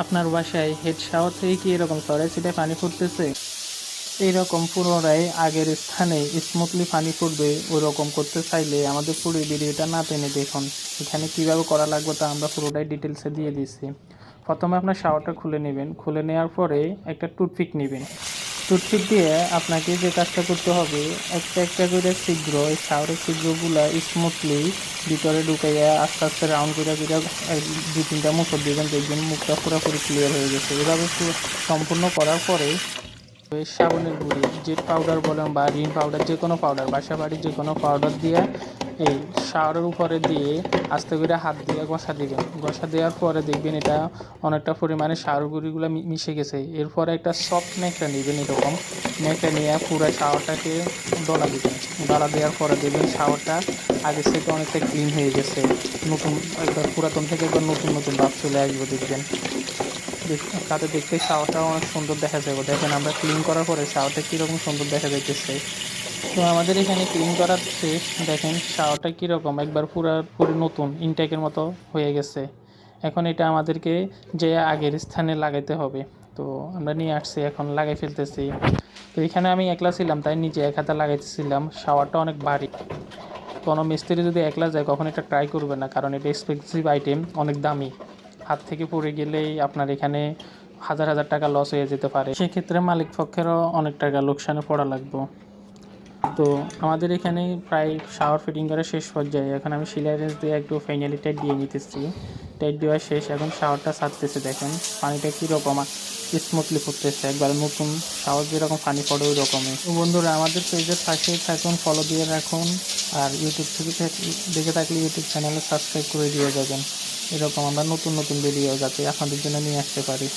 আপনার বাসায় head shower থেকে কি এরকম ছড়াই ছিটায় পানি ফুটতেছে? এইরকম পুনরায় আগের স্থানে স্মুথলি পানি ফুটবে ওই রকম করতে চাইলে আমাদের পুরো ভিডিওটা না টেনে দেখুন। এখানে কিভাবে করা লাগবে তা আমরা পুরোটাই ডিটেলসে দিয়ে দিচ্ছি। প্রথমে আপনার শাওয়ারটা খুলে নেবেন, খুলে নেওয়ার পরে একটা টুথপিক নেবেন। টুথপিক দিয়ে আপনাকে যে কাজটা করতে হবে, একটা একটা করে ছিদ্র, এই শাওয়ারের ছিদ্রগুলা স্মুথলি ভিতরে ঢুকাইয়া আস্তে আস্তে রাউন্ড করে করে দু তিনটা মুখর দিবেন, দেখবেন মুখটা পুরোপুরি ক্লিয়ার হয়ে গেছে। এভাবে সম্পূর্ণ করার পরে সাবানের গুঁড়ি, জেট পাউডার বলেন বা রিন পাউডার, যে কোনো পাউডার, বাসা বাড়ির যে কোনো পাউডার দিয়ে এই শাওয়ারের উপরে দিয়ে আস্তে করে হাত দিয়ে ঘষা দিবেন। ঘষা দেওয়ার পরে দেখবেন এটা অনেকটা পরিমাণে শাওয়ার গুঁড়িগুলো মিশে গেছে। এরপরে একটা সফট ন্যাকড়া নেবেন, এরকম ন্যাকড়া নিয়ে পুরো শাওয়ারটাকে ডলা দিবেন। ডলা দেওয়ার পরে দেখবেন শাওয়ারটা আগের থেকে অনেকটা ক্লিন হয়ে গেছে। নতুন একবার পুরাতন থেকে একবার নতুন নতুন ভাব চলে আসবে দেখবেন। তাতে দেখতে শাওয়ারটা অনেক সুন্দর দেখা যাবে। দেখেন আমরা ক্লিন করার পরে শাওয়ারটা কীরকম সুন্দর দেখা যাইতেছে। তো আমাদের এখানে ক্লিন করার শেষ। দেখেন শাওয়ারটা কীরকম একবার পুরো নতুন ইনটেকের মতো হয়ে গেছে। এখন এটা আমাদেরকে যে আগের স্থানে লাগাইতে হবে। তো আমরা নিয়ে আসছি, এখন লাগাই ফেলতেছি। তো এখানে আমি একলা ছিলাম তাই নিজে এক হাতে লাগাইতেছিলাম। শাওয়ারটা অনেক ভারী, কোনো মিস্ত্রি যদি একলা যায় কখন এটা ট্রাই করবে না, কারণ এটা এক্সপেন্সিভ আইটেম, অনেক দামি। হাত থেকে পড়ে গেলেই আপনার এখানে হাজার হাজার টাকা লস হয়ে যেতে পারে, সেক্ষেত্রে মালিক পক্ষেরও অনেক টাকা লোকসানে পড়া লাগবে। তো আমাদের এখানে প্রায় শাওয়ার ফিটিং করা শেষ পর্যায়ে। এখন আমি সিলাই রেঞ্জ দিয়ে একটু ফাইনালি টাইট দিয়ে নিতেছি। টাইট দেওয়া শেষ, এখন শাওয়ারটা ছাড়তেছে। দেখেন পানিটা কীরকম স্মুথলি ফুটতেছে, একবার নতুন শাওয়ার যেরকম পানি পড়ে ওই রকমই। তো বন্ধুরা আমাদের পেজের পাশে থাকুন, ফলো দিয়ে রাখুন, আর ইউটিউব থেকে দেখে থাকলে ইউটিউব চ্যানেলে সাবস্ক্রাইব করে দিয়ে যাবেন। এরকম আমরা নতুন নতুন ভিডিও যাতে আপনাদের জন্য নিয়ে আসতে পারি।